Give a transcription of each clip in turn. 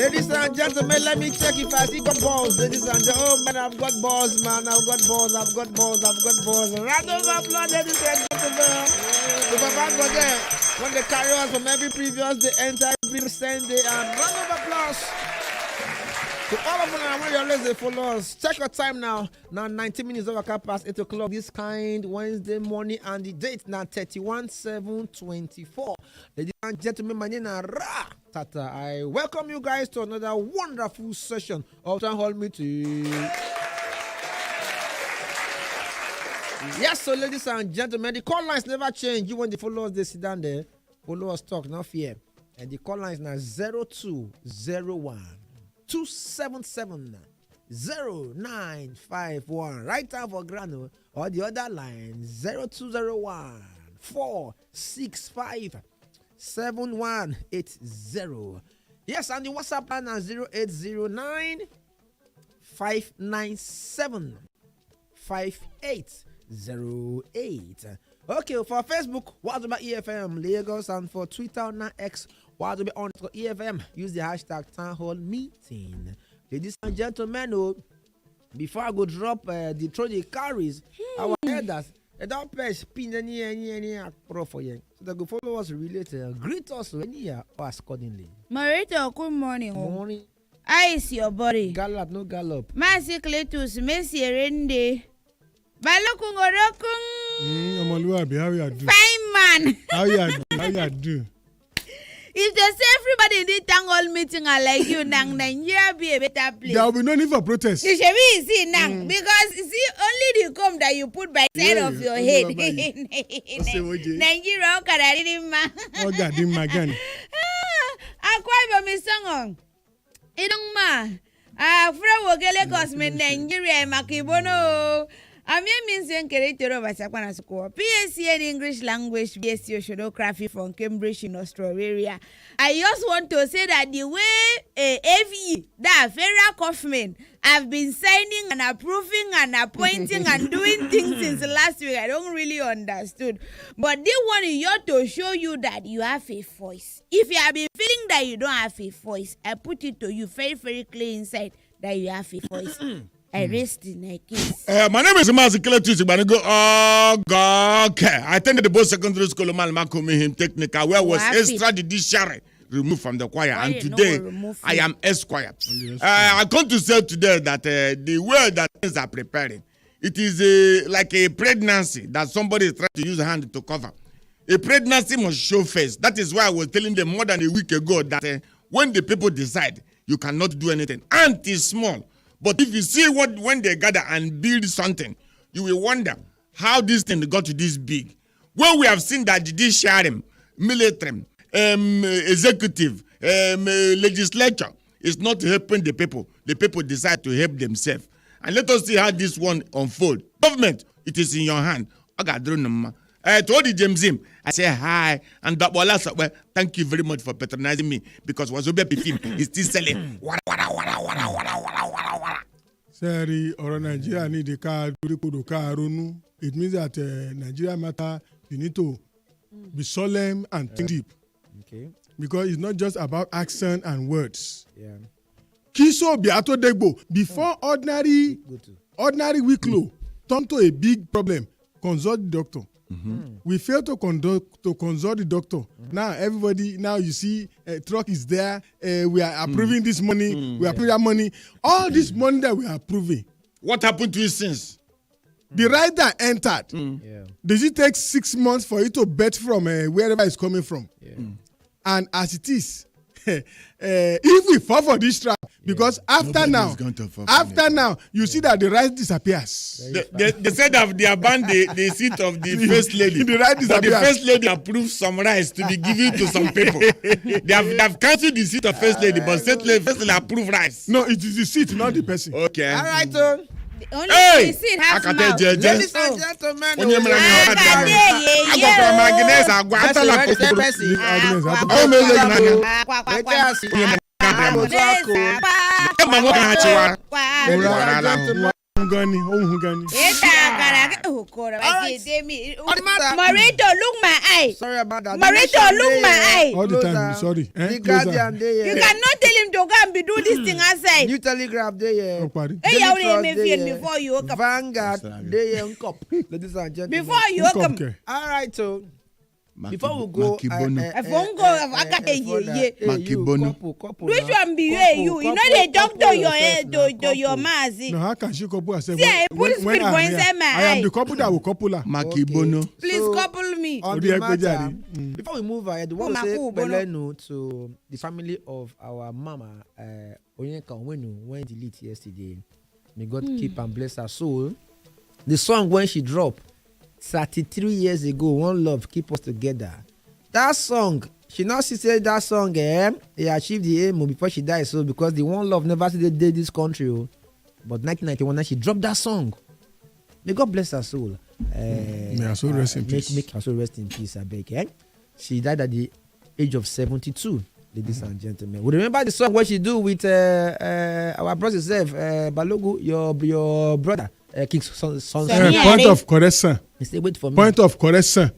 Ladies and gentlemen, let me check if I see got balls. Ladies and gentlemen, oh man, I've got balls, man. I've got balls. Round of applause, ladies and gentlemen. The Baba got there. When they carry us from every previous day, enter every Sunday, and round of applause. To all of you, I want you always to follow us. Check your time now. Now 19 minutes over past 8 o'clock this kind Wednesday morning, and the date now 31/7/24. Ladies and gentlemen, my name is Ra Tata. I welcome you guys to another wonderful session of Town Hall Meeting. Yes, so ladies and gentlemen, the call lines never change. You want to follow us, they sit down there. Follow us, talk, no fear. And the call lines now 0201 277 0951. Right time for Grano, or the other line 0201 465 7180. Yes, and the WhatsApp line is 0809 597 5808. Okay, for Facebook, what's about EFM Lagos, and for Twitter and X, what's about on EFM, use the hashtag Town Hall Meeting. Ladies and gentlemen, before I go drop the Tori carries, our headers, don't press pin any pro for you. So they go follow us related, greet us when you are accordingly. Marita, good morning. Morning. I see your body. Gallop, no gallop. Mercy Cletus, Messi Rende. Balokungorokung. Omoluabi, how you do? Fine man. How you do? If they say everybody in the town hall meeting are like you, nang Nigeria be a better place. There will be no need for protest. You should be see nang because see only the comb that you put by the side of your head. Nigeria kadadima. Ogadima gan. Akwa mi song. Idong ma. Fra wogele cosme Nigeria makibono. Means creator of Asakwana School. PSC in English Language, BSc Oceanography from Cambridge in Australia. I just want to say that the way AV, that Farrah Kaufman, have been signing and approving and appointing and doing things since last week, I don't really understood. But they want you to show you that you have a voice. If you have been feeling that you don't have a voice, I put it to you very, very clear inside that you have a voice. I rest in my case. My name is Mazikele Tusigbanigo. Oh, God. Okay. I attended the both secondary school of Malmakumihim Technical, where was extrajudiciary removed from the choir. And today, I am esquire. I come to say today that the way that things are preparing, it is like a pregnancy that somebody is trying to use a hand to cover. A pregnancy must show face. That is why I was telling them more than a week ago that when the people decide, you cannot do anything. Ant is small. But if you see when they gather and build something, you will wonder how this thing got to this big. When we have seen that judiciary, military, executive, legislature is not helping the people decide to help themselves. And let us see how this one unfold. Government, it is in your hand. To all the James I say hi, and thank you very much for patronizing me because Wazobe film is still selling. Sorry, or Nigeria need a car, it means that Nigeria matter, you need to be solemn and think deep. Okay. Because it's not just about accent and words. Yeah. Kiso biato degbo before ordinary weak low turn to a big problem. Consult the doctor. We fail to consult the doctor. Now you see truck is there. We are approving this money. We are approving that money. All this money that we are approving. What happened to it since? The rider entered. Does it take 6 months for it to bet from wherever it's coming from? And as it is, if we fall for this trap, because after now, you see that the right disappears. They said that they abandoned the seat of the first lady. The right disappears. The first lady approved some rice to be given to some people. They have cancelled the seat of first lady, but first lady approved rice. No, it is the seat, not the person. Okay. All right, only the seat has mouth. ladies and gentlemen, who called. Alright. Marito, look my eye. Sorry about that. Marito, look my eye. All the time, sorry. The Guardian there. You cannot tell him to go and be do this thing outside. New Telegraph there. Hey, you only may before you wake up. Vanguard there on cup. Ladies and gentlemen. Before you wake up. All right, so before we go, I won't go. I got a ye. Couple. Which one be you? You know they talk to your head, to your mazi. No, how can she couple herself? See, put spirit for inside my I am eye. the couple that will couple her. Makibono. Please couple me. On the matter, before we move ahead, we want to say Maku, Belenu to the family of our mama, Onyenka Onwenu, when delete yesterday. May God keep and bless her soul. The song when she dropped 33 years ago, One Love Keep Us Together. That song, she not said that song, he achieved the aim before she died. So because the One Love never did this country, but 1991 she dropped that song. May God bless her soul. May her soul rest in peace. Make her soul rest in peace, I beg. She died at the age of 72, ladies and gentlemen. We remember the song what she do with our brother Zev, Balogu, your brother, King's son. Point of correction. Stay wait for me. Point of correction.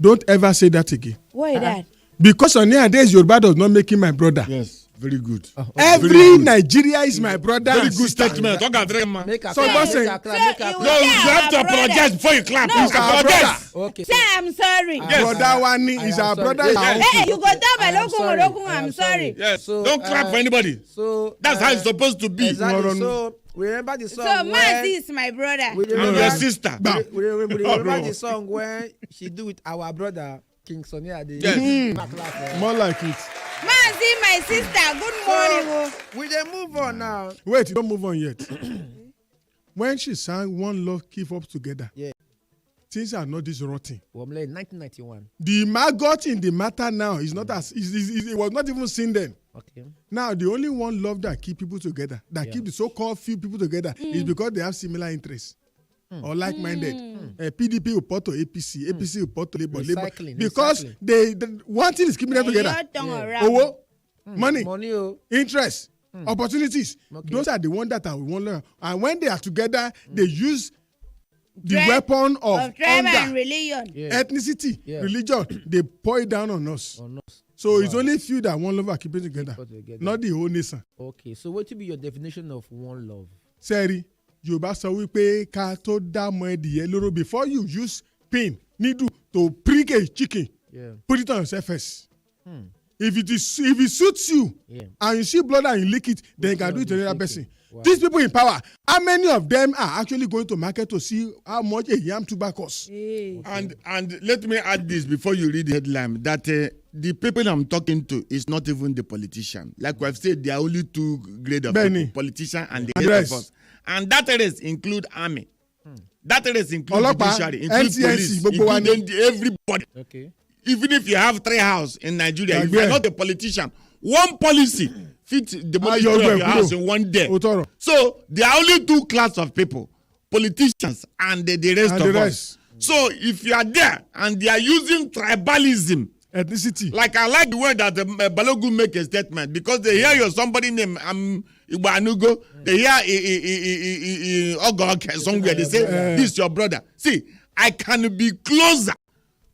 Don't ever say that again. Why that? Because on nowadays Yoruba does not make him my brother. Yes, very good. Every Nigeria is my brother. Very and good sister. statement. Talk and drink, man. Make her So clap, boss make say- her clap, make her So No, clap. you have to our brother. apologize before you clap. No. You He's our apologize. brother. Okay. Say I'm sorry. Yes. Brother Wani is am our sorry. brother. is our Yes. uncle. Hey, you go down by I am Lokun sorry. Orokun, I am I'm sorry. Yes. So, Don't clap for anybody. So That's how it's supposed to be. exactly. So remember the song. So when- Mazi is my brother. we And remember, your sister. we remember the song when she do with our brother King Sonny Ade. Yes. More like it. Mazi, my sister. Good morning. We then move on now. Wait, don't move on yet. When she sang One Love Keep Up Together, Yeah. things are not this rotten. Womle 1991. The maggot in the matter now is not as it was not even seen then. Okay. Now the only one love that keep people together, that keep the so-called few people together, is because they have similar interests or like-minded. PDP will report to APC, APC will report to Labour, Recycling, because recycling. they one thing is keeping them together. Your tongue around. Owo, money, Money, oh. interest, opportunities. Okay. Those are the ones that are one love. And when they are together, they use the Tribe- weapon of Of tribe and hunger, religion. Yeah. ethnicity, Yeah. religion. They pour it down on us. On us. So it's only few that one love are keeping together, Keep together. not the whole nation. Okay. So what will be your definition of one love? Sẹ́ẹ̀rì, Yorùbá sọ wípé ká tó dá mọ ẹdìyẹ lóró, before you use pin, needle to prick a chicken, Yeah. put it on yourself first. If it suits you, Yeah. and you see blood and you lick it, then you can do it to another person. Wow. These people in power, how many of them are actually going to market to see how much a yam tuber costs? Hey. And let me add this before you read the headline that the people I'm talking to is not even the politician. Like we've said, there are only two grades of Benny. people, politician and the And rest rest. of us. And that race include army. That race include Ọlọ́pàá, judiciary, include NCNC, police, gbogbo wa ni. including everybody. Okay. Even if you have 3 houses in Nigeria, if Yeah. you're not a politician, one policy fit demolish your 3 of way, your house kúrò. in one day. Òótọ́ ọ̀rọ̀. So there are only 2 class of people, politicians and the rest And of the us. rest. So if you are there and they are using tribalism, Ethnicity. like I like the way that Balogun make a statement, because they hear your somebody name Igbanugo, they hear Ogoke somewhere, they say this is your brother. See, I can be closer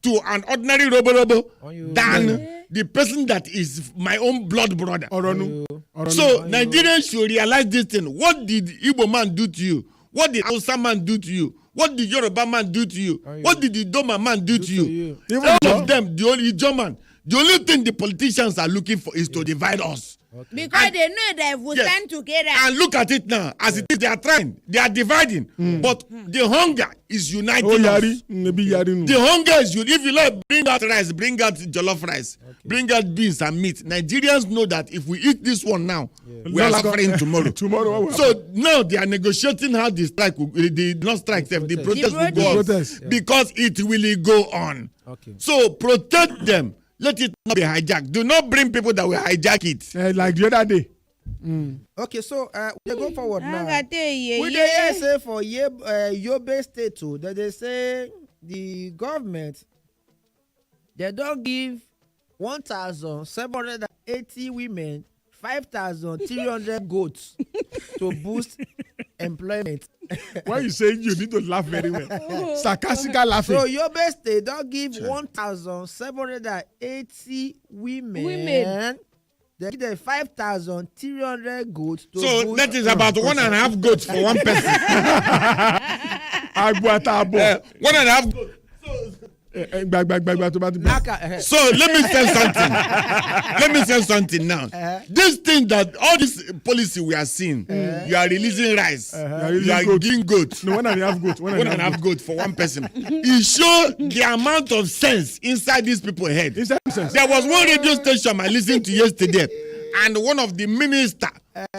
to an ordinary robo than the person that is my own blood brother. Ọ̀rọ̀nu. So Nigerians should realize this thing. What did Igbo man do to you? What did Hausa man do to you? What did Yoruba man do to you? What did the Doma man do to you? Even All Ijaw. of them, the only German, the only thing the politicians are looking for is to divide us. Because they know that if we Yes. stand together. And look at it now, as it is, they are trying, they are dividing, but the hunger is uniting Ó us. yarí, maybe yarí nù. The hunger is you. If you like, bring out rice, bring out jollof rice, bring out beans and meat. Nigerians know that if we eat this one now, we are Let's go. suffering tomorrow. Tomorrow, what will So now they are negotiating how the strike, the not strike, the protest will go on. Protest. Because it will go on. Okay. So protect them. Let it not be hijacked. Do not bring people that will hijack it. Like the other day. Okay. So we go forward now. I got you, We dey say for Yobe State too, that they say the government they don't give 1,780 women 5,300 goats to boost employment when you say you need to laugh very well. Sarcastical laughing. So Yobe State don't give 1,780 women. They give them 5,300 goats. So that is about 1.5 goats for one person. 1.5 goats. So let me say something. Let me say something now. This thing that all this policy we are seeing, you are releasing rice, you are giving goats. No, 1.5 goats. 1.5 goats for one person. It shows the amount of sense inside these people's head. There was one radio station I listened to yesterday, and one of the minister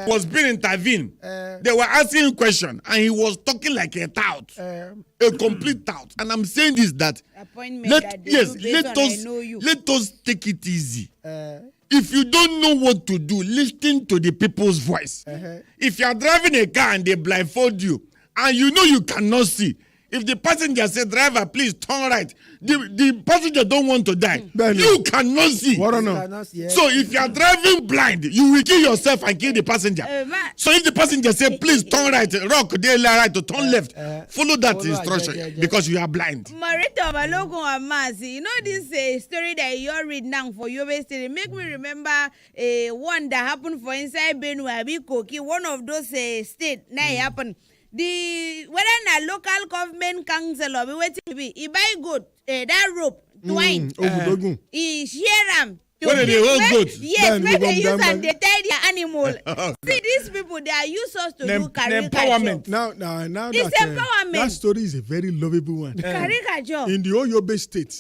was being intervened. They were asking him question, and he was talking like a tout, a complete tout. And I'm saying this that let us take it easy. If you don't know what to do, listen to the people's voice. If you are driving a car and they blindfold you, and you know you cannot see, if the passenger say, driver, please turn right, the passenger don't want to die. You cannot see. So if you are driving blind, you will kill yourself and kill the passenger. So if the passenger say, please turn right, rock, right, to turn left, follow that instruction because you are blind. Marito Balogun Amasi, you know this story that you read now for Yobe State, make me remember one that happened for inside Benue, Abikoki, one of those states that happened. The whether na local government council be waiting to be, he buy good that rope twine, he share them. What are they hold good? Yes, when they use and they tie their animal. See, these people, they are used us to do caricature. Empowerment. Now it's empowerment. That story is a very lovable one. Caricature. In the Yobe State,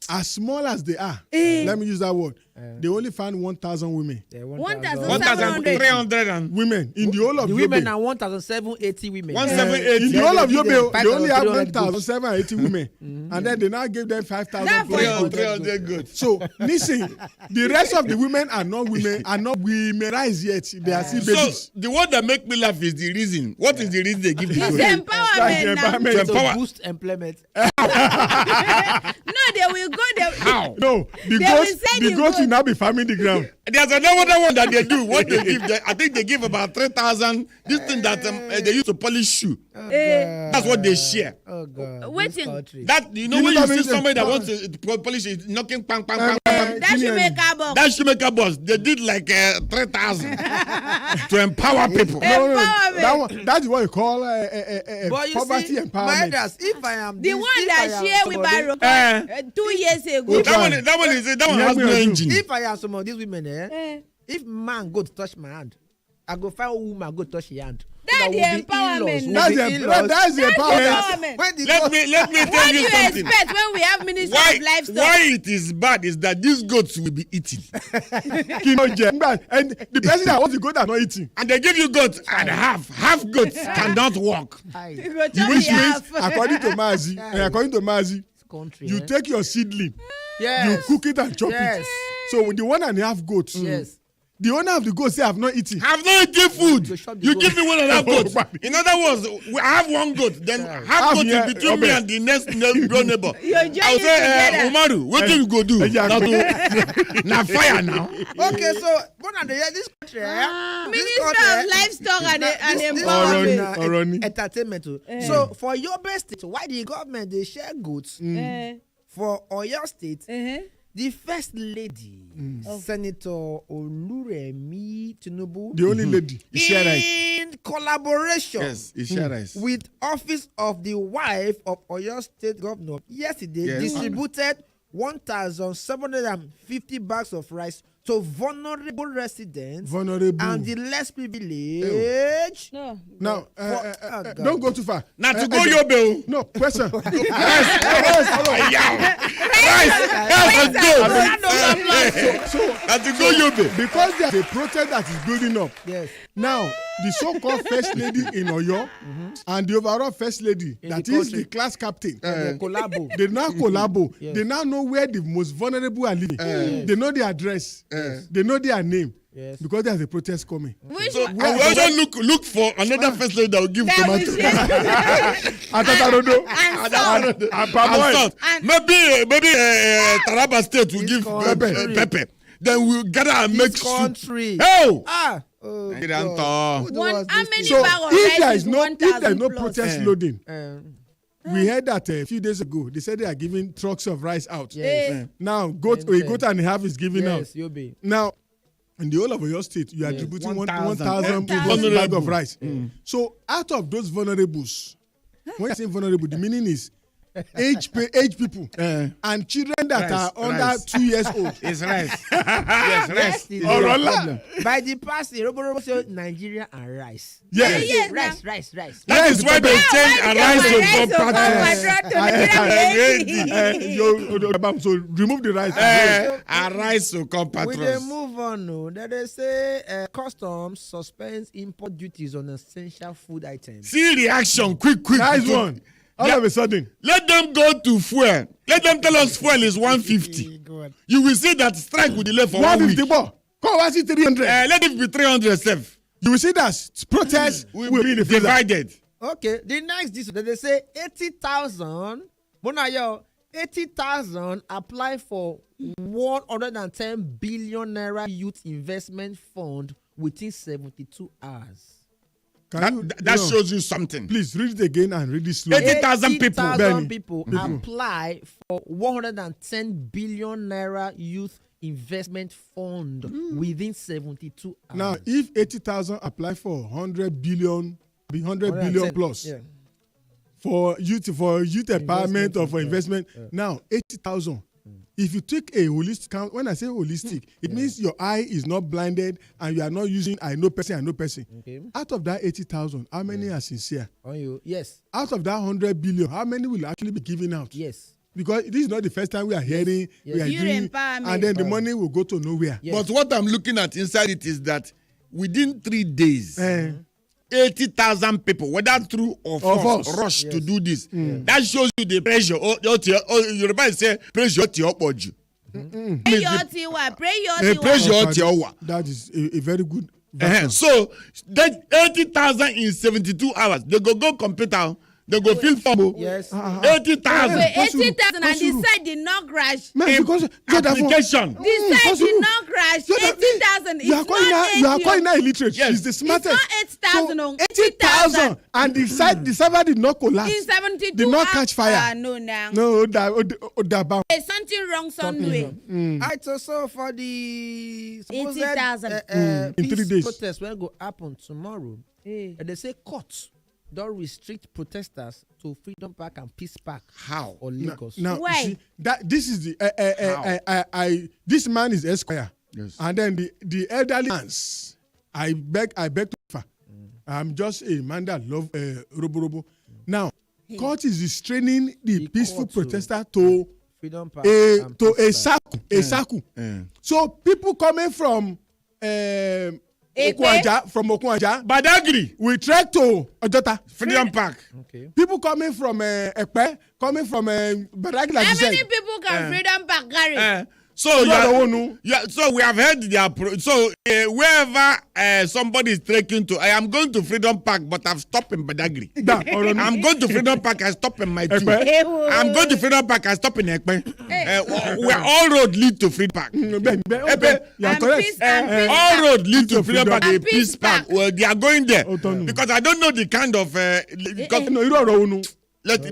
as small as they are, let me use that word, they only found 1,000 women. 1,300 women in the whole of the Yobe. Women are 1,780 women. 1,780. In the whole of Yobe, they only have 1,780 women. And then they now give them 5,300 goods. So, listen, the rest of the women are not womenized yet. They are still babies. So, the one that make me laugh is the reason. What is the reason they give the goods? It's empowerment. To boost employment. No, they will go there. How? No, the goats will now be farming the ground. There's another one that they do. What they give, I think they give about 3,000. This thing that they use to polish shoe. That's what they share. Oh God. Waiting. That when you see somebody that wants to polish it, knocking bang bang bang bang. That shoemaker boss. They did like 3,000 to empower people. That's what you call poverty empowerment. If I am the one that share with Barrow 2 years ago. That one has no engine. If I am some of these women, if man go to touch my hand, I go find a woman go touch your hand. That's the empowerment. That's the empowerment. Let me tell you something. What do you expect when we have minister of livestock? Why it is bad is that these goats will be eaten. And the person that wants to go are not eating. And they give you goats and half goats cannot walk. Which means, according to Mazi, you take your seedling, you cook it and chop it. So with the 1.5 goats, the owner of the goat say, I have not eaten. I have not eaten food. You give me 1.5 goats. In other words, I have one goat. Then half goat in between me and the next neighbor. I'll say, Umaru, what do you go do? Now fire now. Okay, so this country, Minister of Livestock and Empowerment. Entertainment. So for your best state, why the government they share goods for Oyo State? The first lady, Senator Oluremi Tinubu, the only lady, in collaboration with Office of the Wife of Oyo State Governor, yesterday distributed 1,750 bags of rice to vulnerable residents and the less privileged. Now, don't go too far. Now to go your bill. No, question. Now to go your bill. Because there's a protest that is building up. Yes. Now, the so-called first lady in Oyo and the overall first lady, that is the class captain, they now collabo. Yes. They now know where the most vulnerable are living. They know their address. They know their name. Yes. Because there's a protest coming. So we also look for another first lady that will give tomato. And maybe Taraba State will give pepper. Then we'll gather and make country. soup. Oh! Oh, Nigerian God. Tor. How many So bag of if rice there is is no 1,000 plus? protest loading, Um, we heard that a few days ago. They said they are giving trucks of rice out. Eh, Now goat and a half is giving out. yes, you'll be. Now, in the whole of your state, you are distributing 1,000 people Vulnerable. bag of rice. So out of those vulnerables, when I say vulnerable, the meaning is age people and children that Rice, are under rice. 2 years old. It's rice. Yes, rice. Yes, Orola. by the past, Robo say Nigeria and rice. Yes. Yes, Rice. That is why they change a rice to Rice compatriot. So remove the rice. A rice to We dey compatriot. move on. No, that they say customs suspends import duties on essential food items. See reaction, quick. Nice one. All of a sudden. Let them go to fuel. Let them tell us fuel is 150. You will see that strike will delay for 1 week. 150 more. Come on, 300. Let it be 300 self. You will see that protest will be in the favor. Divided. Okay, the next this they say 80,000. Bonayo 80,000 apply for 110 billion naira youth investment fund within 72 hours. That shows you something. Please read it again and read it slowly. 80,000 people. 80,000 Benny. people apply for 110 billion naira youth investment fund within 72 hours. Now, if 80,000 apply for 100 billion plus for youth empowerment or for investment, now 80,000. If you take a holistic count, when I say holistic, it means your eye is not blinded and you are not using I know person. Okay. Out of that 80,000, how many are sincere? On you, yes, Out of that 100 billion, how many will actually be given out? yes. Because this is not the first time we are hearing, we are Youth doing, empowerment. and then the money will go to nowhere. Yes. But what I'm looking at inside it is that within 3 days, 80,000 people, whether true or false, rush to do this. That shows you the pressure. Yoruba say pressure to your body. Pray your tiwa. Pressure to your. That is a very good. So that 80,000 in 72 hours, they go computer. They go fill form. Yes. 80,000 80,000 and the site did not crash. Man, because application. The site did not crash. 80,000 is you are calling her illiterate. Yes. She's the smartest. It's not 8,000. So 80,000 and the server did not collapse. In 72 Did not hours. catch fire. No, now. No, that There's something wrong somewhere. Alright, so for the 80,000. In 3 peace days. protest will go happen tomorrow. And they say courts don't restrict protesters to Freedom Park and Peace Park. How? Or Lagos. Now, Why? see, this is the this man is Esquire. Yes. And then the elderly ones, I beg to differ. I'm just a man that love robo. Now, court is restraining the peaceful court to- protester to Freedom Park a and Peace Park. circle. So people coming from Okuaja, Badagry, we trek to Ojota. Freedom Park. Okay. People coming from Ekpe, coming from Badagry, like How you many said. people can Freedom Park carry? So Yeah. so we have heard their so wherever somebody is trekking to, I am going to Freedom Park, but I've stopped in Badagry. I'm going to Freedom Park, I stop in my two. Ekpe. I'm going to Freedom Park, I stop in Ekpe. Where all road lead to Freedom Park. You are And correct. peace and peace. All road lead to Freedom Park, And a Peace Park. Well, they are going there because I don't know the kind of. Because, No, you don't know.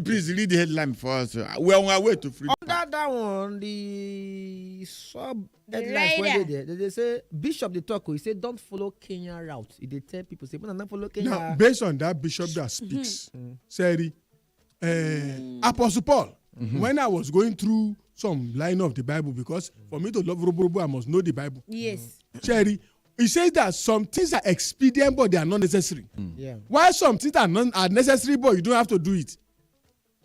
please read the headline for us. We're on our way to Freedom Park. Under that one, the sub headlines Rider. when they say Bishop the talk. He say don't follow Kenya route. They tell people say, "Don't follow Kenya." Now, based on that bishop that speaks, said Apostle Paul, when I was going through some line of the Bible, because for me to love Robo, I must know the Bible. Yes. Sherry, he says that some things are expedient, but they are not necessary. Yeah. While some things are necessary, but you don't have to do it.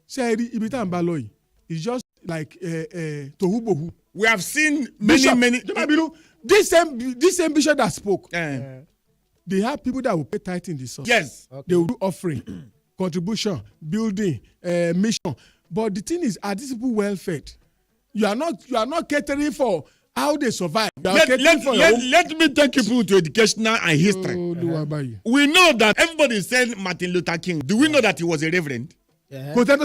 Sherry, Ibita and Baloi, it's just like Tohu Bohu. We have seen many. This same bishop that spoke, they have people that will pay tithe in the source. Yes. They will do offering, contribution, building, mission. But the thing is, are these people well fed? You are not catering for how they survive. Let me take people to educational and history. We know that everybody said Martin Luther King. Do we know that he was a reverend?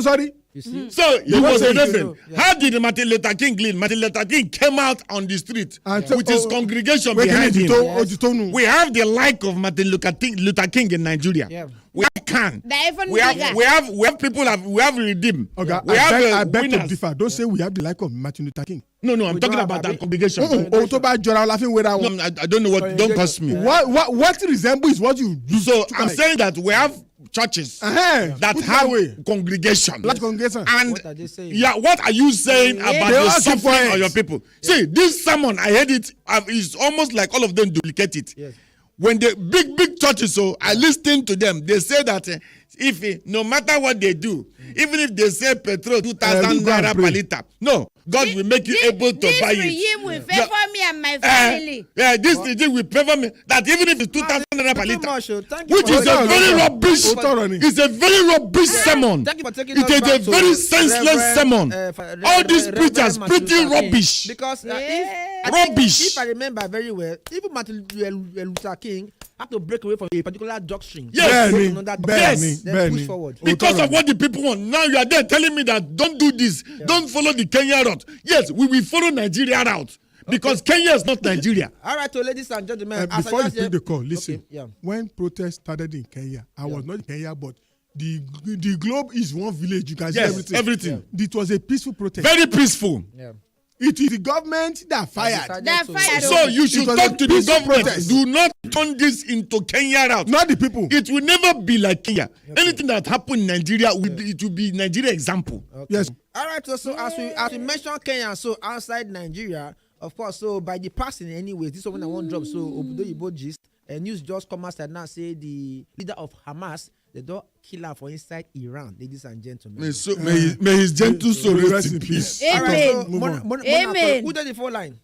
Sorry. You see? So it was a reverend. Yeah. How did Martin Luther King lead? Martin Luther King came out on the street with his congregation behind him. Yes. We have the like of Martin Luther King in Nigeria. Yeah. We have Khan. We have people. We have redeem. Okay, I beg to differ. Don't say we have the like of Martin Luther King. No, I'm talking about our congregation. No, I don't know what. Don't cost me. What resembles what you do? So I'm saying that we have churches that have congregation. Large congregation. And what are they saying? what are you saying about They the all keep suffering quiet. of your people? See, this sermon, I heard it. It's almost like all of them duplicate it. Yes. When the big churches, so I listen to them. They say that if no matter what they do, even if they say petrol 2,000 naira per liter, no, God will make you able to buy it. This regime will favor me and my family. This regime will favor me. That even if it's 2,000 naira per liter, which is a very rubbish. It's a very rubbish sermon. Thank you for taking It us is back a to very senseless sermon. All these Reverend preachers Martin preaching Luther King. rubbish. Because Rubbish. if I remember very well, even Martin Luther King had to break away from a particular doctrine. Yes. Then push forward. Because of what the people want. Now you are there telling me that don't do this, don't follow the Kenya route. Yes, we will follow Nigeria route because Kenya is not Nigeria. All right, so ladies and gentlemen, before you pick the call, listen. Okay, yeah. When protests started in Kenya, I was not in Kenya, but the globe is one village. You can see everything. It was a peaceful protest. Very peaceful. Yeah. It is the government that fired. So you should talk to the government. Protest. Do not turn this into Kenya route. Not the people. It will never be like Kenya. Anything that happened in Nigeria, it will be Nigeria example. Okay. Yes. All right. So as we mentioned Kenya, so outside Nigeria, of course. So by the passing, anyways, this is when I want drop. So Obodo Ibo gist, news just come out and now say the leader of Hamas, they don't kill her for inside Iran, ladies and gentlemen. May his gentle soul rest in peace. Amen. Amen. Who did the phone line?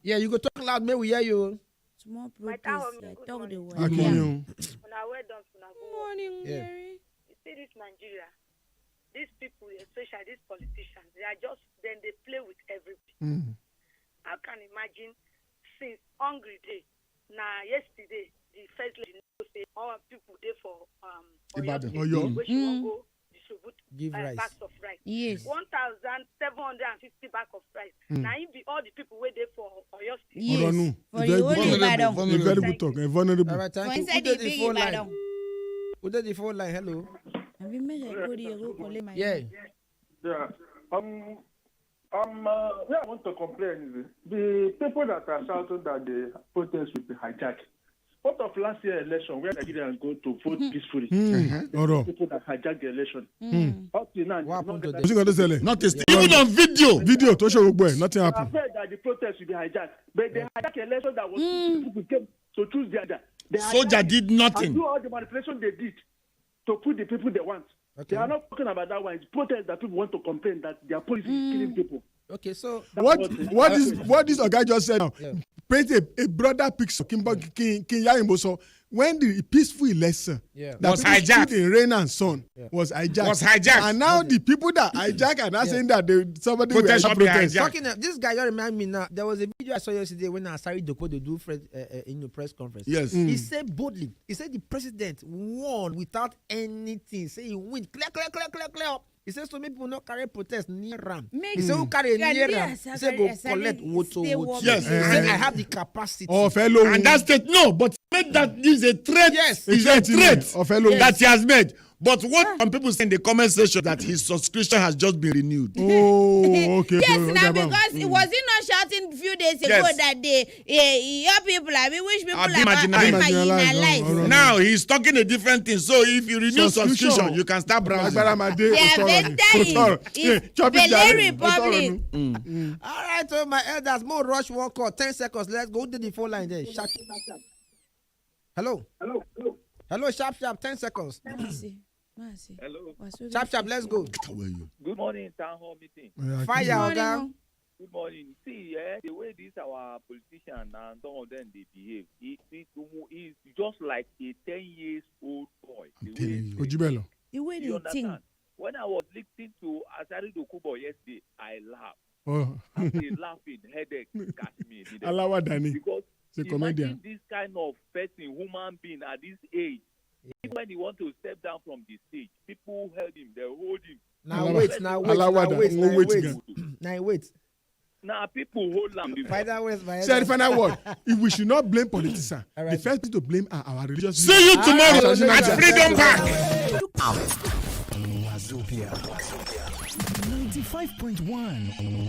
Yeah, you go talk loud, may we hear you. Small protest. Talk the word. Good Morning, Yeah. Mary. You see this Nigeria, these people, especially these politicians, they are just, then they play with everybody. I can imagine since hungry day, now yesterday, the first lady say all people there for Oyo. where she won't go distribute Give rice. bags of rice. Yes. 1,750 bags of rice. Now it be all the people where they for Oyo State. Yes. Oronu. For the whole Ibadan. A very good talk. A vulnerable. All right, thank For you. inside the big Ibadan. Who did the phone line? Hello. Have you made a good year? Go collect my. Yeah. Yeah. Where I want to complain is the people that are shouting that the protest will be hijacked. What of last year election where Nigerians go to vote peacefully? People that hijacked the election. Up to now, What happened to Even on video. Video to show nothing I happened. heard that the protest will be hijacked, but they hijacked the election that was people came to choose the other. They Soldier hijacked did and nothing. do all the manipulation they did to put the people they want. Okay. They are not talking about that one. It's protest that people want to complain that their policy is killing people. Okay, so What this guy just said now? Paint a broader picture. King Yarimboso, when the peaceful election that was people hijacked stood in rain and sun was hijacked. And now the people that hijack are now saying that somebody will Protest protest. talking, this guy just remind me now. There was a video I saw yesterday when Asari Doko they do in the press conference. Yes. He said boldly. He said the president won without anything. Say he win clear. He says so many people not carry protest near Ram. He said who carry near Ram? He said go collect vote. Yes. He said I have the capacity. Oh, fellow. And that's it. No, but made that is a threat. Yes. It's a threat Of fellow. that he has made. But what some people say in the comment section that his subscription has just been renewed. Oh, okay. Yes, now because it was he not shouting a few days ago that your people, which people Are are being marginalized. Right. Now he's talking a different thing. So if you renew subscription, you can start browsing. They are better in Benin Republic. All right, so my elders, more rush one call. 10 seconds. Let's go to the phone line there. Sharp. Hello, sharp. 10 seconds. Hello. Sharp. Let's go. Good morning, town hall meeting. Fire, Oga. Good morning. See, the way these our politicians and some of them they behave, it's just like a 10 years old boy. Ojibelo. The way You they understand? think. When I was listening to Asari Dokubo yesterday, I laughed. Oh. The laughing headache got me. Alawa Dani. Because He's a comedian. imagine this kind of person, human being at this age. If when he want to step down from the stage, people held him, they hold him. Now wait. Now people hold him. Say the final word. If we should not blame politicians, the first thing to blame are our religious leaders. See you tomorrow at Freedom Park. 95.1